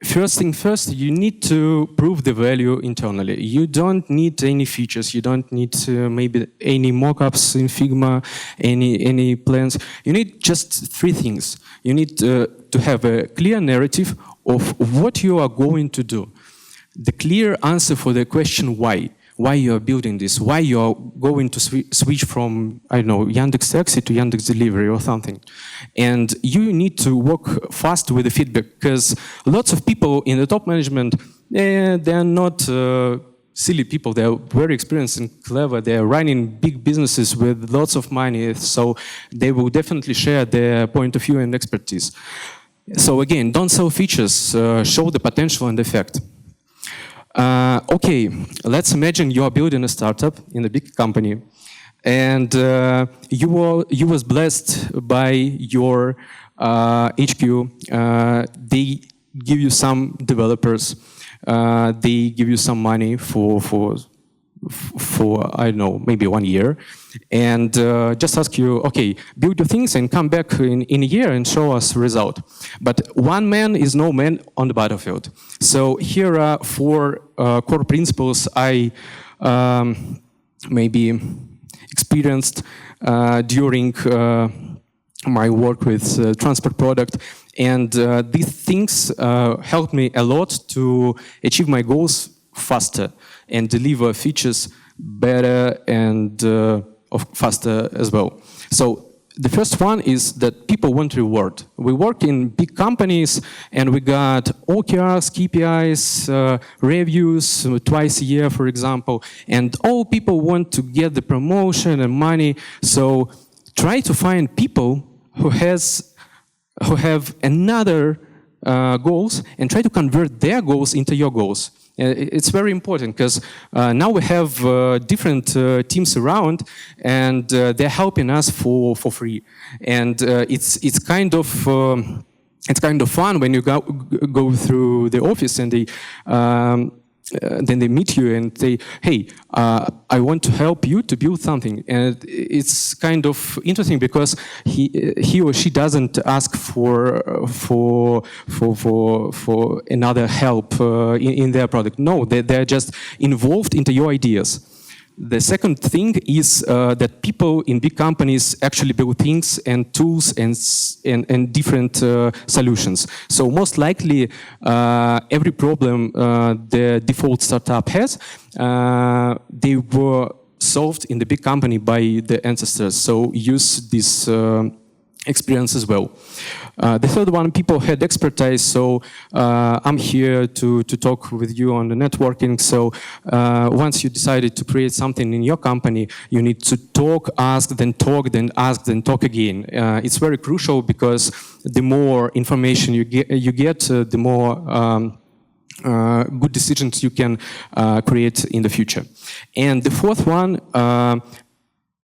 First thing first, you need to prove the value internally. You don't need any features. You don't need maybe any mock-ups in Figma, any plans. You need just three things. You need to have a clear narrative of what you are going to do. The clear answer for the question why you are building this, why you are going to switch from, I don't know, Yandex Taxi to Yandex Delivery or something. And you need to work fast with the feedback, because lots of people in the top management, they're not silly people. They're very experienced and clever. They're running big businesses with lots of money, so they will definitely share their point of view and expertise. So again, don't sell features, show the potential and effect. Okay, let's imagine you are building a startup in a big company, and you was blessed by your HQ. They give you some developers. They give you some money for I don't know, maybe 1 year, and just ask you, okay, build your things and come back in a year and show us result. But one man is no man on the battlefield. So here are 4 core principles I maybe experienced during my work with transport product, and these things helped me a lot to achieve my goals faster and deliver features better and faster as well. So the first one is that people want reward. We work in big companies and we got OKRs, KPIs, reviews twice a year, for example, and all people want to get the promotion and money. So try to find people who have another goals and try to convert their goals into your goals. It's very important, because now we have different teams around, and they're helping us for free. And it's kind of fun when you go through the office and then they meet you and say, hey, I want to help you to build something. And it's kind of interesting because he or she doesn't ask for another help in their product. No, they're just involved into your ideas. The second thing is that people in big companies actually build things and tools and different solutions. So most likely, every problem the default startup has, they were solved in the big company by the ancestors. So use this experience as well. The third one, people had expertise, so I'm here to talk with you on the networking. So once you decided to create something in your company, you need to talk, ask, then talk, then ask, then talk again. It's very crucial, because the more information you get, the more good decisions you can create in the future. And the fourth one,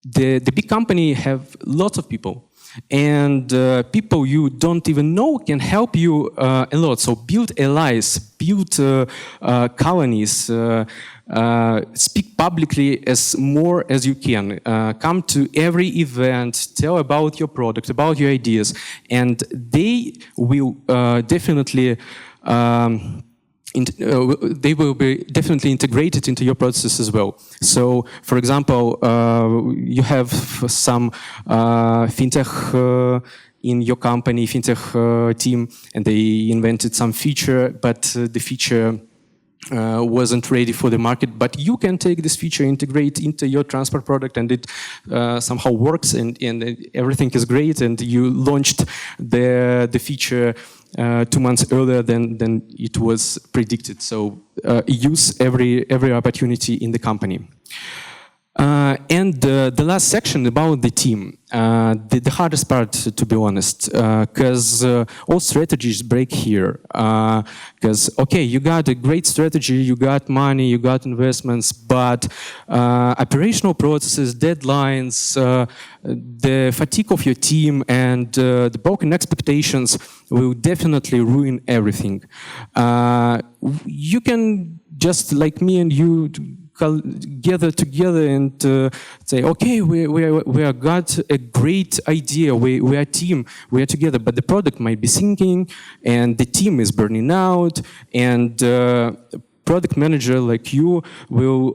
the big company have lots of people. And people you don't even know can help you a lot. So build allies, build colonies, speak publicly as more as you can. Come to every event, tell about your product, about your ideas, and they will definitely they will be definitely integrated into your process as well. So, for example, you have some fintech in your company, fintech team, and they invented some feature, but the feature wasn't ready for the market. But you can take this feature, integrate into your transport product, and it somehow works, and everything is great, and you launched the feature 2 months earlier than it was predicted. So use every opportunity in the company. And the last section about the team, the hardest part, to be honest, because all strategies break here. Because, okay, you got a great strategy, you got money, you got investments, but operational processes, deadlines, the fatigue of your team, and the broken expectations will definitely ruin everything. You can just, like me and you, gather together and say, okay, we have got a great idea, we are a team, we are together, but the product might be sinking and the team is burning out, and product manager like you will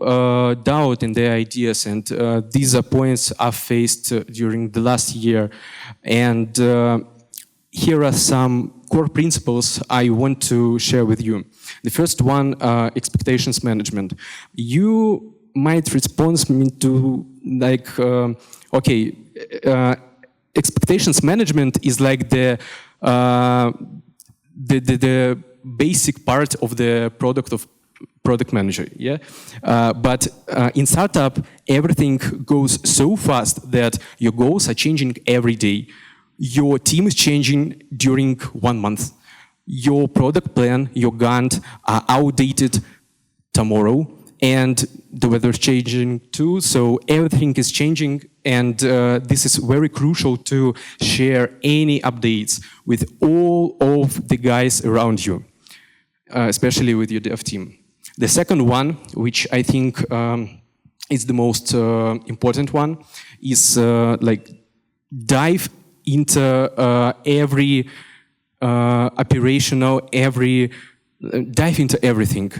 doubt in their ideas, and these are points I've faced during the last year. And here are some core principles I want to share with you. The first one, expectations management. You might respond me to like, okay, expectations management is like the basic part of the product manager, yeah? But in startup, everything goes so fast that your goals are changing every day. Your team is changing during 1 month. Your product plan, your Gantt are outdated tomorrow, and the weather is changing too, so everything is changing, and this is very crucial to share any updates with all of the guys around you, especially with your dev team. The second one, which I think is the most important one, is like dive into every operational, dive into everything.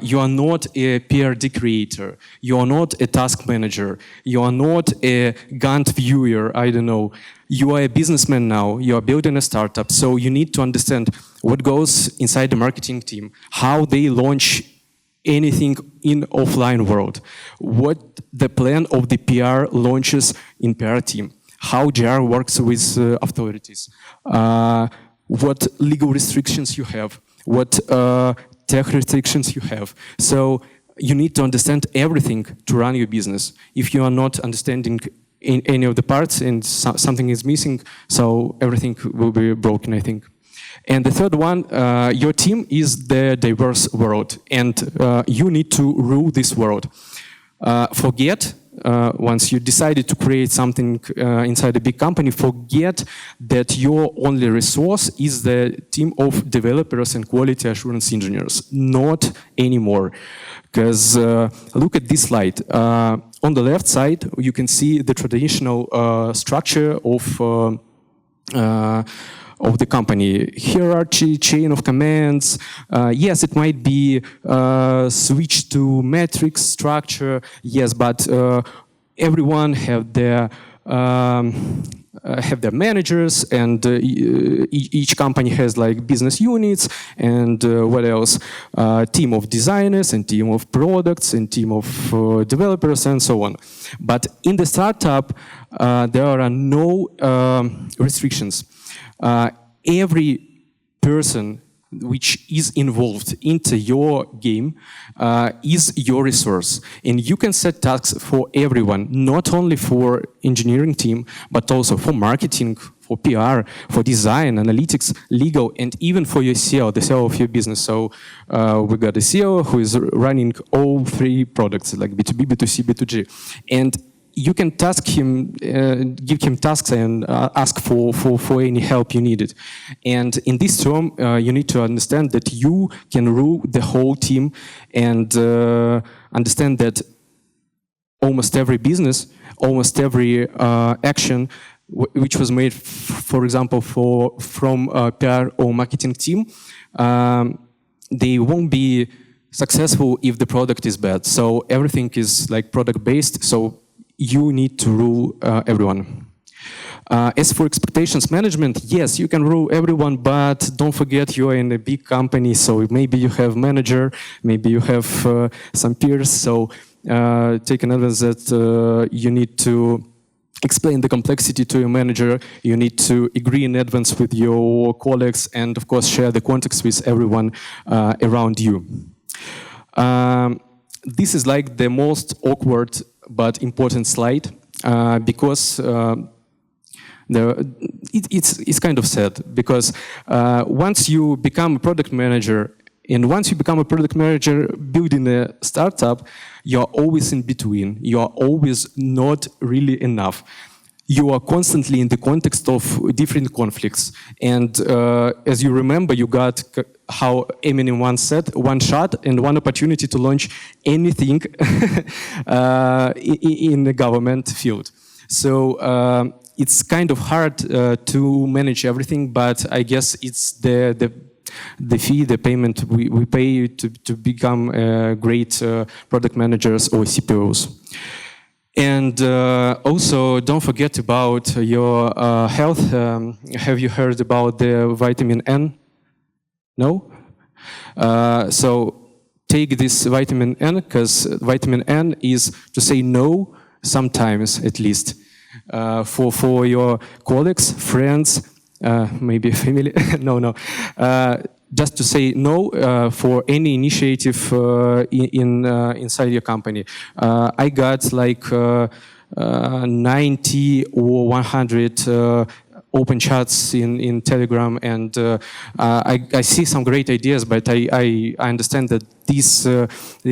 You are not a PRD creator. You are not a task manager. You are not a Gantt viewer, I don't know. You are a businessman now. You are building a startup. So you need to understand what goes inside the marketing team, how they launch anything in offline world, what the plan of the PR launches in PR team, how JR works with authorities, what legal restrictions you have, what tech restrictions you have. So you need to understand everything to run your business. If you are not understanding in any of the parts and something is missing, so everything will be broken, I think. And the third one, your team is the diverse world, and you need to rule this world. Forget, once you decided to create something inside a big company, forget that your only resource is the team of developers and quality assurance engineers. Not anymore. Because look at this slide. On the left side, you can see the traditional structure of the company. Hierarchy, chain of commands. Yes, it might be switched to metrics structure. Yes, but everyone have their managers, and each company has like business units, and what else? Team of designers and team of products and team of developers and so on. But in the startup, there are no restrictions. Every person which is involved into your game is your resource, and you can set tasks for everyone, not only for engineering team, but also for marketing, for PR, for design, analytics, legal, and even for your SEO, the SEO of your business. So we got a SEO who is running all three products, like B2B, B2C, B2G, and you can task him, give him tasks and ask for any help you needed. And in this term, you need to understand that you can rule the whole team, and understand that almost every business, almost every action which was made, for example, from PR or marketing team, they won't be successful if the product is bad. So everything is like product based. So you need to rule everyone. As for expectations management, yes, you can rule everyone, but don't forget you are in a big company, so maybe you have manager, maybe you have some peers, so take an advance that you need to explain the complexity to your manager, you need to agree in advance with your colleagues, and of course share the context with everyone around you. This is like the most awkward but important slide because it's kind of sad because once you become a product manager, and once you become a product manager building a startup, you're always in between. You are always not really enough. You are constantly in the context of different conflicts. And as you remember, you got how Eminem once said, one shot and one opportunity to launch anything in the government field. So it's kind of hard to manage everything, but I guess it's the fee, the payment we pay to become great product managers or CPOs. And also, don't forget about your health. Have you heard about the vitamin N? No? So take this vitamin N, because vitamin N is to say no, sometimes at least, for your colleagues, friends, maybe family, no. Just to say no for any initiative inside your company. I got like 90 or 100 open chats in Telegram, and I see some great ideas, but I understand that these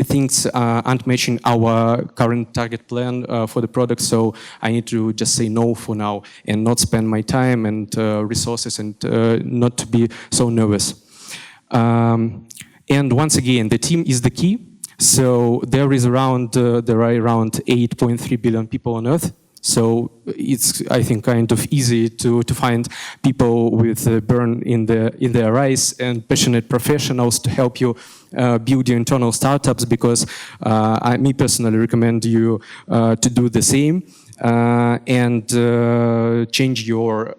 things aren't matching our current target plan for the product, so I need to just say no for now and not spend my time and resources and not to be so nervous. And once again, the team is the key. So there are around 8.3 billion people on Earth. So it's, I think, kind of easy to find people with burn in their eyes and passionate professionals to help you build your internal startups. Because I personally recommend you to do the same and change your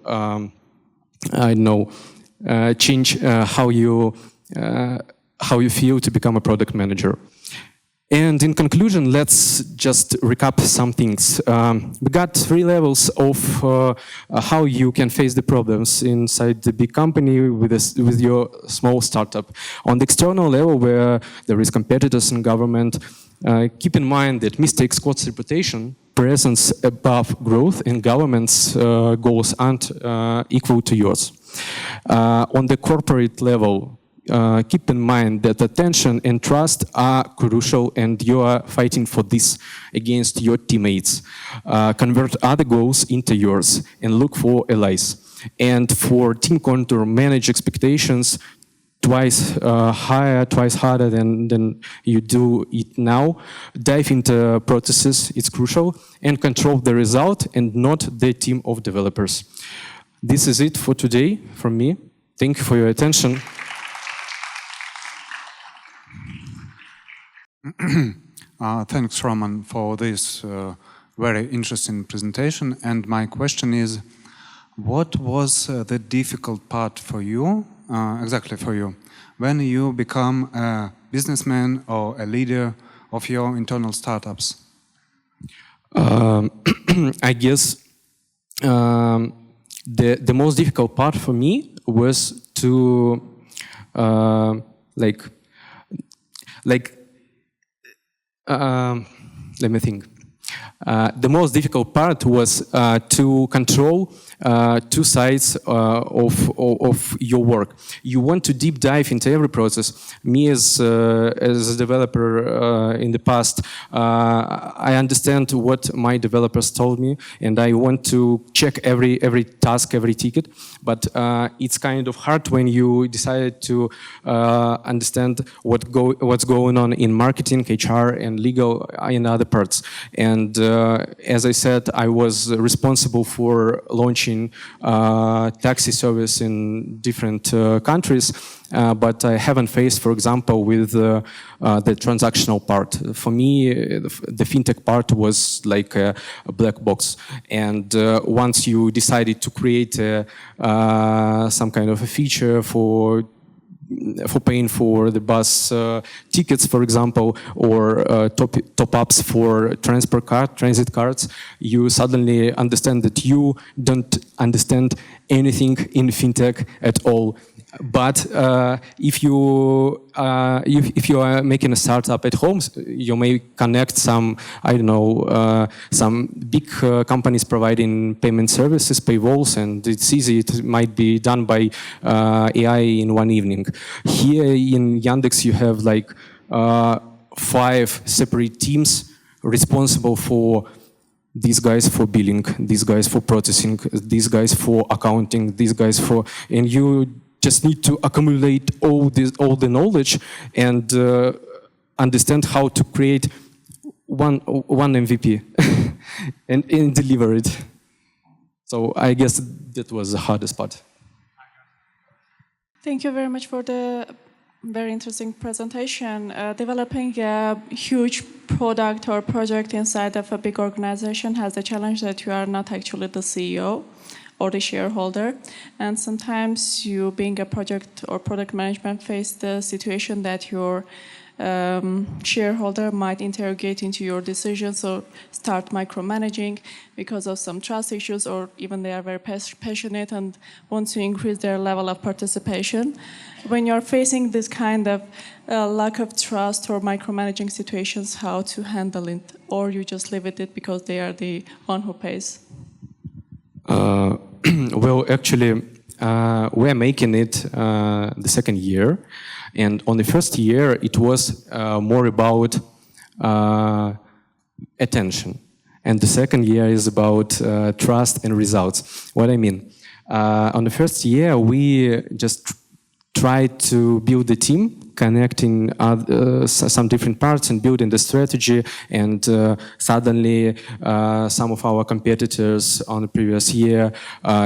change how you feel to become a product manager. And in conclusion, let's just recap some things. We got 3 levels of how you can face the problems inside the big company with your small startup. On the external level, where there is competitors in government, keep in mind that Mr. Xcode's reputation, presence above growth, and government's goals aren't equal to yours. On the corporate level, keep in mind that attention and trust are crucial, and you are fighting for this against your teammates. Convert other goals into yours and look for allies. And for team contour, manage expectations twice higher, twice harder than you do it now. Dive into processes, it's crucial, and control the result and not the team of developers. This is it for today from me. Thank you for your attention.
Thanks, Roman, for this very interesting presentation. And my question is, what was the difficult part for you, exactly for you, when you become a businessman or a leader of your internal startups?
I guess the most difficult part for me was to let me think. The most difficult part was to control 2 sides of your work. You want to deep dive into every process. Me as a developer in the past, I understand what my developers told me, and I want to check every task, every ticket. But it's kind of hard when you decide to understand what's going on in marketing, HR, and legal in other parts. And as I said, I was responsible for launching taxi service in different countries, but I haven't faced, for example, with the transactional part. For me, the fintech part was like a black box. And once you decided to create some kind of a feature for paying for the bus tickets, for example, or top-ups for transit cards, you suddenly understand that you don't understand anything in fintech at all. But if you are making a startup at home, you may connect some, I don't know, some big companies providing payment services, paywalls, and it's easy. It might be done by AI in one evening. Here in Yandex, you have like 5 separate teams responsible for these guys for billing, these guys for processing, these guys for accounting, these guys for, and you just need to accumulate all the knowledge and understand how to create one MVP and deliver it. So I guess that was the hardest part.
Thank you very much for the very interesting presentation. Developing a huge product or project inside of a big organization has the challenge that you are not actually the CEO or the shareholder. And sometimes you, being a project or product management, face the situation that your shareholder might interrogate into your decisions or start micromanaging because of some trust issues, or even they are very passionate and want to increase their level of participation. When you're facing this kind of lack of trust or micromanaging situations, how to handle it? Or you just leave it because they are the one who pays?
Well, actually, we're making it the second year. And on the first year, it was more about attention. And the second year is about trust and results. What I mean, on the first year, we just tried to build a team, connecting some different parts and building the strategy. And suddenly, some of our competitors on the previous year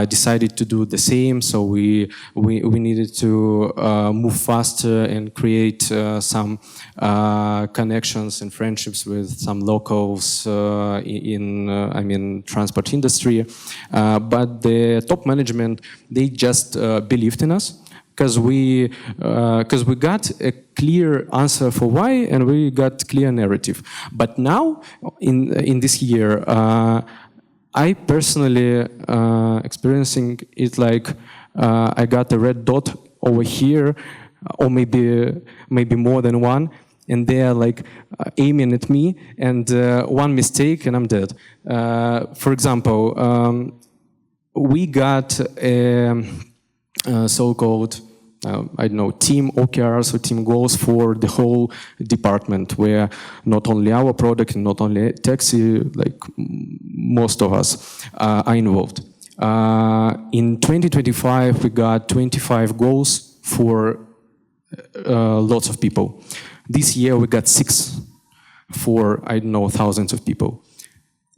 decided to do the same. So we needed to move faster and create some connections and friendships with some locals in transport industry. But the top management, they just believed in us. Because we got a clear answer for why, and we got clear narrative. But now, in this year, I personally experiencing it like I got a red dot over here, or maybe more than one, and they are like aiming at me, and one mistake and I'm dead. For example, we got a so-called I don't know, team OKRs or team goals for the whole department, where not only our product and not only taxi, like most of us are involved. In 2025, we got 25 goals for lots of people. This year, we got 6 for, I don't know, thousands of people.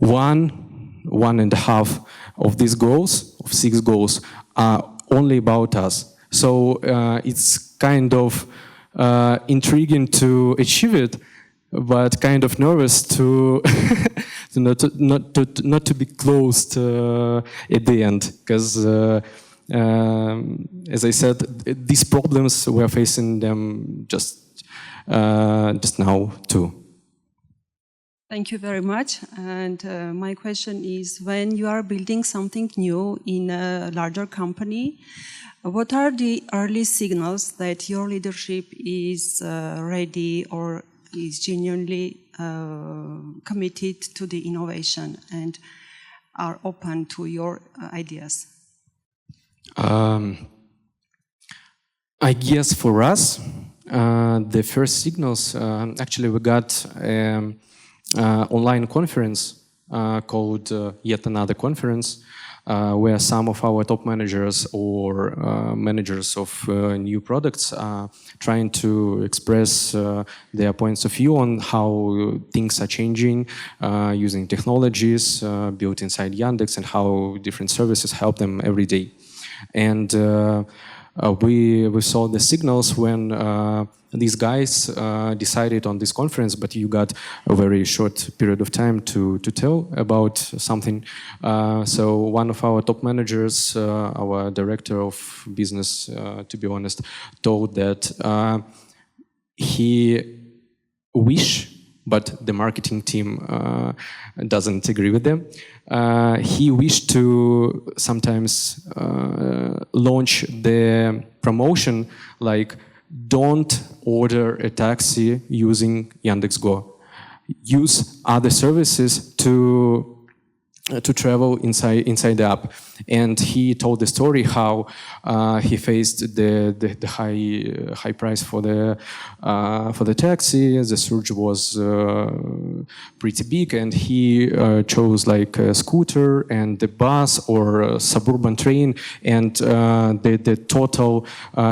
1.5 of these goals, of 6 goals, are only about us. So it's kind of intriguing to achieve it, but kind of nervous to not to be closed at the end, because as I said, these problems we're facing them just now too.
Thank you very much. And my question is, when you are building something new in a larger company, what are the early signals that your leadership is ready or is genuinely committed to the innovation and are open to your ideas?
I guess for us, the first signals, actually we got online conference called Yet Another Conference, where some of our top managers or managers of new products are trying to express their points of view on how things are changing using technologies built inside Yandex and how different services help them every day. And we saw the signals when these guys decided on this conference, but you got a very short period of time to tell about something. So one of our top managers, our director of business, to be honest, told that he wish but the marketing team doesn't agree with them. He wished to sometimes launch the promotion like, don't order a taxi using Yandex Go. Use other services to travel inside the app. And he told the story how he faced the high price for the taxi. The surge was pretty big, and he chose like a scooter and the bus or a suburban train, and the total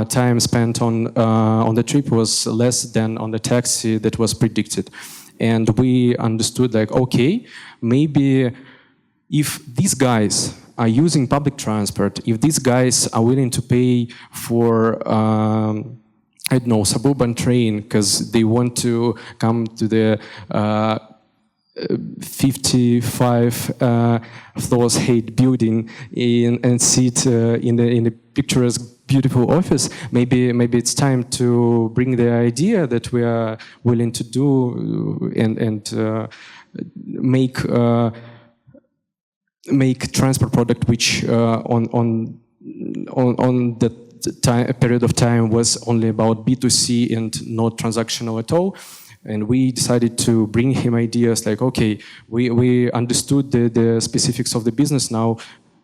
time spent on the trip was less than on the taxi that was predicted. And we understood like, okay, maybe if these guys are using public transport, if these guys are willing to pay for, I don't know, suburban train because they want to come to the 55 floors height building and sit in the picturesque, beautiful office, maybe it's time to bring the idea that we are willing to do and make transport product which on that period of time was only about B2C and not transactional at all. And we decided to bring him ideas like, okay, we understood the specifics of the business. Now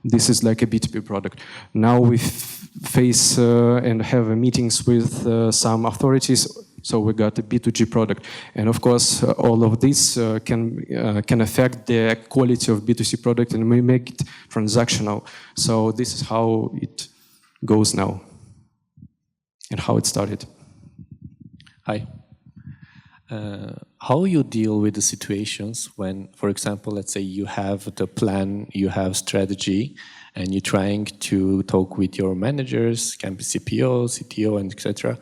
this is like a B2B product. Now we face and have meetings with some authorities. So we got a B2G product. And of course, all of this can affect the quality of B2C product, and we make it transactional. So this is how it goes now and how it started.
Hi. How you deal with the situations when, for example, let's say you have the plan, you have strategy, and you're trying to talk with your managers, can be CPO, CTO, and etc.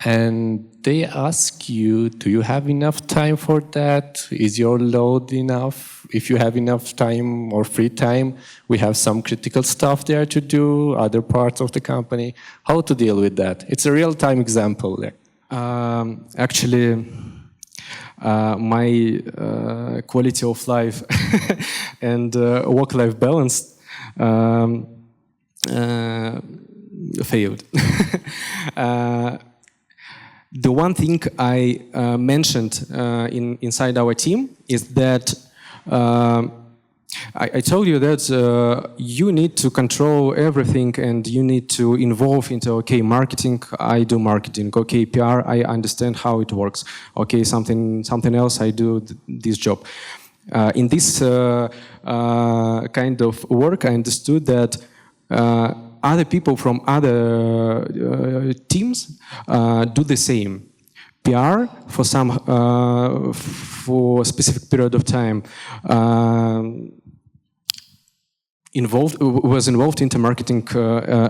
And they ask you, do you have enough time for that? Is your load enough? If you have enough time or free time, we have some critical stuff there to do, other parts of the company. How to deal with that? It's a real-time example there.
Actually, my quality of life and work-life balance failed. The one thing I mentioned inside our team is that I told you that you need to control everything and you need to involve into, okay, marketing, I do marketing, okay, PR, I understand how it works, okay, something else, I do this job. In this kind of work, I understood that other people from other teams do the same. PR for for a specific period of time was involved into marketing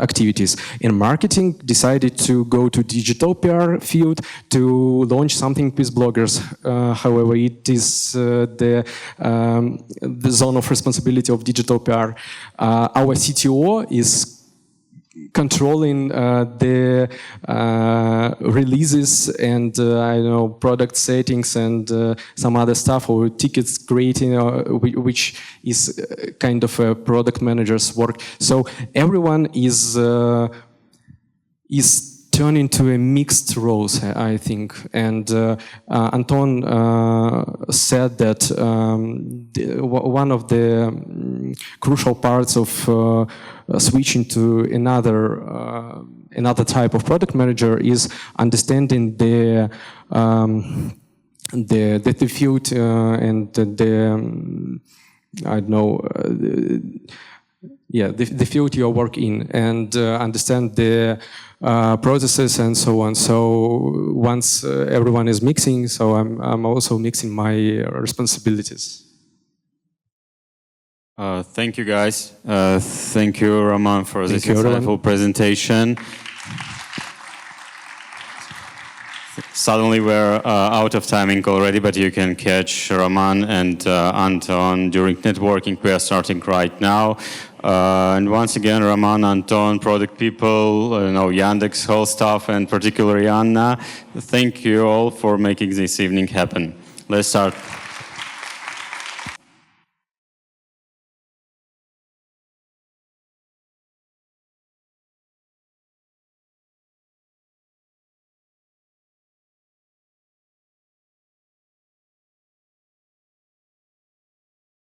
activities. And marketing decided to go to digital PR field to launch something with bloggers. However, it is the zone of responsibility of digital PR. Our CTO is controlling the releases and I don't know, product settings and some other stuff, or tickets creating, which is kind of a product manager's work. So everyone is turned into a mixed roles, I think. And Anton said that one of the crucial parts of switching to another type of product manager is understanding the field and the I don't know. The field you work in, and understand the processes and so on. So once everyone is mixing, so I'm also mixing my responsibilities.
Thank you, guys. Thank you, Roman, for this insightful presentation. Suddenly we're out of timing already, but you can catch Roman and Anton during networking. We are starting right now. And once again, Roman, Anton, product people, Yandex Hall staff, and particularly Anna, thank you all for making this evening happen. Let's start.